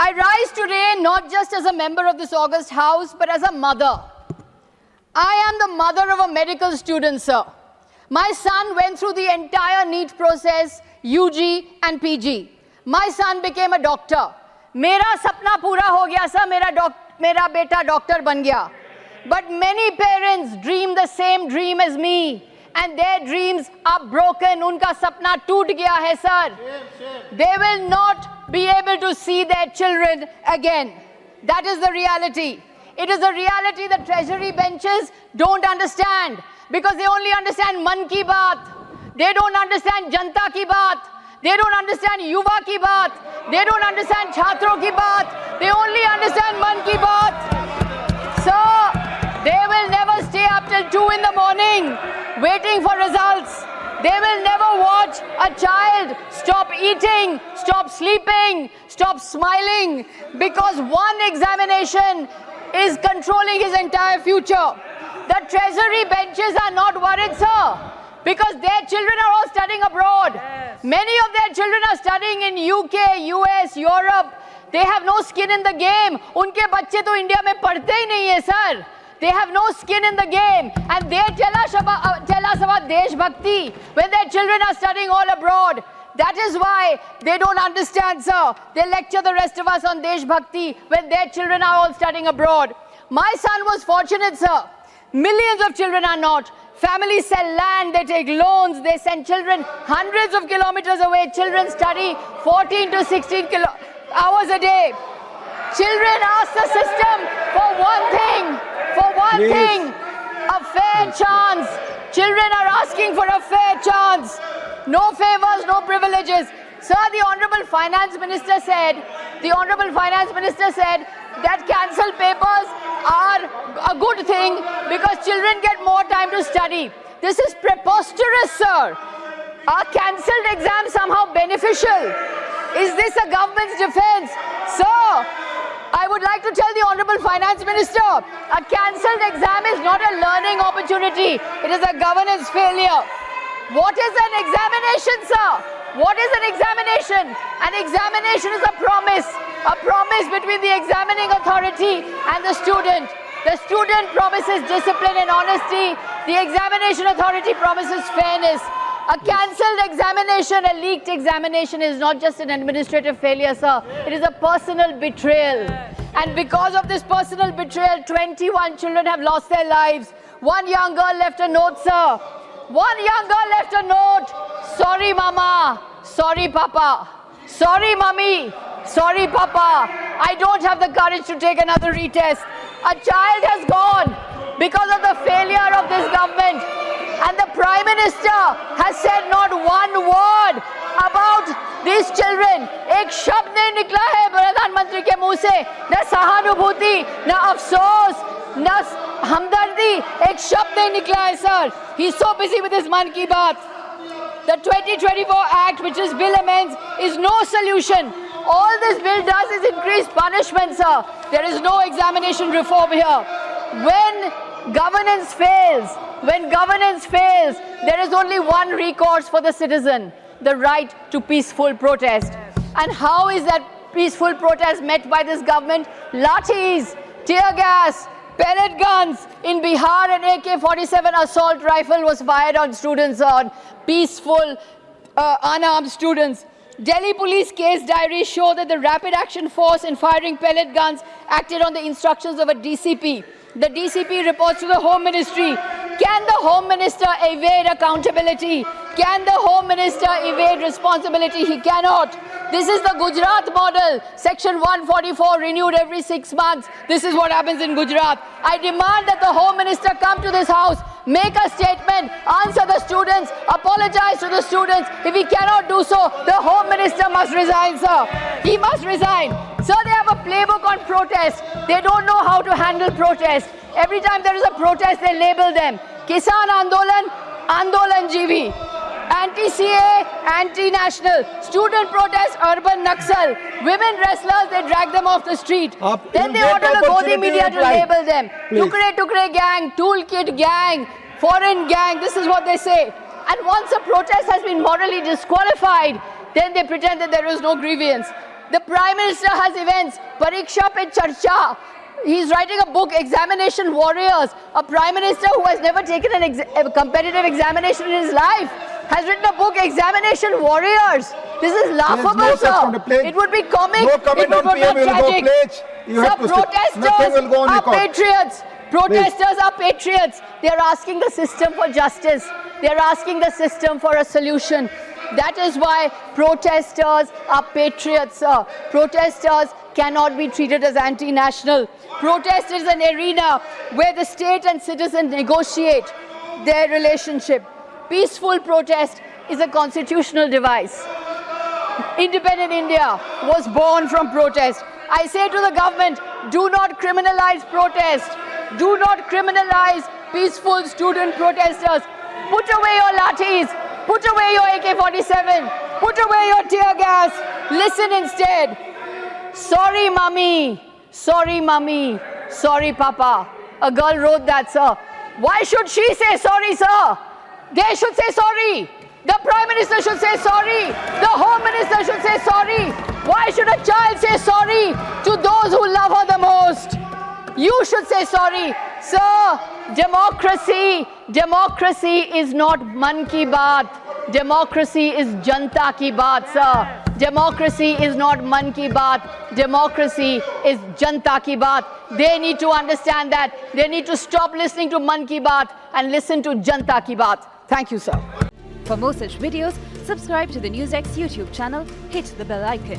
I rise today not just as a member of this august house, but as a mother. I am the mother of a medical student, sir. My son went through the entire NEET process, UG and PG. My son became a doctor. Mera sapna pura ho gaya, sir. Mera beta doctor ban gaya. But many parents dream the same dream as me, and their dreams are broken. Unka sapna toot gaya hai, sir. They will not be able to see their children again. That is the reality. It is a reality that treasury benches don't understand, because they only understand Man Ki Baat. They don't understand Janta Ki Baat. They don't understand Yuva Ki Baat. They don't understand Chhatro Ki Baat. They only understand Man Ki Baat. So, they will never stay up till 2 in the morning waiting for results. They will never watch a child stop eating, stop sleeping, stop smiling, because one examination is controlling his entire future. The treasury benches are not worried, sir, because their children are all studying abroad. Yes. Many of their children are studying in UK, US, Europe. They have no skin in the game. Unke bacche to India mein padhte hi nahi hai, sir. They have no skin in the game, and they tell us about Desh Bhakti when their children are studying all abroad. That is why they don't understand, sir. They lecture the rest of us on Desh Bhakti when their children are all studying abroad. My son was fortunate, sir. Millions of children are not. Families sell land, they take loans, they send children hundreds of kilometers away. Children study 14 to 16 hours a day. Children ask the system for one thing, a fair chance. Children are asking for a fair chance. No favors, no privileges. Sir, the Honorable Finance Minister said that cancelled papers are a good thing because children get more time to study. This is preposterous, sir. Are cancelled exams somehow beneficial? Is this a government's defense? Sir, I would like to tell the Honorable Finance Minister, a cancelled exam is not a learning opportunity. It is a governance failure. What is an examination, sir? What is an examination? An examination is a promise between the examining authority and the student. The student promises discipline and honesty. The examination authority promises fairness. A cancelled examination, a leaked examination is not just an administrative failure, sir. It is a personal betrayal. And because of this personal betrayal, 21 children have lost their lives. One young girl left a note, sir. One young girl left a note. Sorry, mama. Sorry, papa. Sorry, mummy. Sorry, papa. I don't have the courage to take another retest. A child has gone because of the failure of this government. And the Prime Minister has said not one word about these children. एक शब्द नहीं निकला है प्रधानमंत्री के मुंह से. न सहानुभूति, न अफसोस, न हमदर्दी. एक शब्द नहीं निकला है, sir. He's so busy with his Man Ki Baat. The 2024 Act, which is bill amends, is no solution. All this bill does is increase punishment, sir. There is no examination reform here. When governance fails, there is only one recourse for the citizen, the right to peaceful protest. And how is that peaceful protest met by this government? Lathis, tear gas, pellet guns. In Bihar, an AK-47 assault rifle was fired on students, on peaceful, unarmed students. Delhi police case diaries show that the Rapid Action Force in firing pellet guns acted on the instructions of a DCP. The DCP reports to the Home Ministry. Can the Home Minister evade accountability? Can the Home Minister evade responsibility? He cannot. This is the Gujarat model. Section 144 renewed every 6 months. This is what happens in Gujarat. I demand that the Home Minister come to this house, make a statement, answer the students, apologize to the students. If he cannot do so, the Home Minister must resign, sir. He must resign. Sir, they have a playbook on protest. They don't know how to handle protest. Every time there is a protest, they label them. Kisan Andolan, Andolan GV. Anti-CA, anti-national. Student protest, urban Naxal. Women wrestlers, they drag them off the street. Then they order the Godi media to label them. Tukre Tukre gang, toolkit gang, foreign gang. This is what they say. And once a protest has been morally disqualified, then they pretend that there is no grievance. The Prime Minister has events. Pariksha Pe Charcha. He's writing a book, Examination Warriors. A Prime Minister who has never taken a competitive examination in his life has written a book, Examination Warriors. This is laughable, no such sir. on the plate. It would be comic. No It comment would on PM be will go tragic. pledge. You Sir, have to protesters nothing will go on are record. patriots. Protesters are patriots. They are asking the system for justice. They are asking the system for a solution. That is why protesters are patriots, sir. Protesters cannot be treated as anti-national. Protest is an arena where the state and citizen negotiate their relationship. Peaceful protest is a constitutional device. Independent India was born from protest. I say to the government, do not criminalize protest. Do not criminalize peaceful student protesters. Put away your lathis. Put away your AK-47. Put away your tear gas. Listen instead. Sorry, mummy. Sorry, mummy. Sorry, papa. A girl wrote that, sir. Why should she say sorry, sir? They should say sorry. The Prime Minister should say sorry. The Home Minister should say sorry. Why should a child say sorry to those who love her the most? You should say sorry. Sir, democracy is not man ki baat. Democracy is janta ki baat, sir. Democracy is not man ki baat. Democracy is janta ki baat. They need to understand that. They need to stop listening to man ki baat and listen to janta ki baat. Thank you, sir. For more such videos, subscribe to the NewsX YouTube channel, hit the bell icon.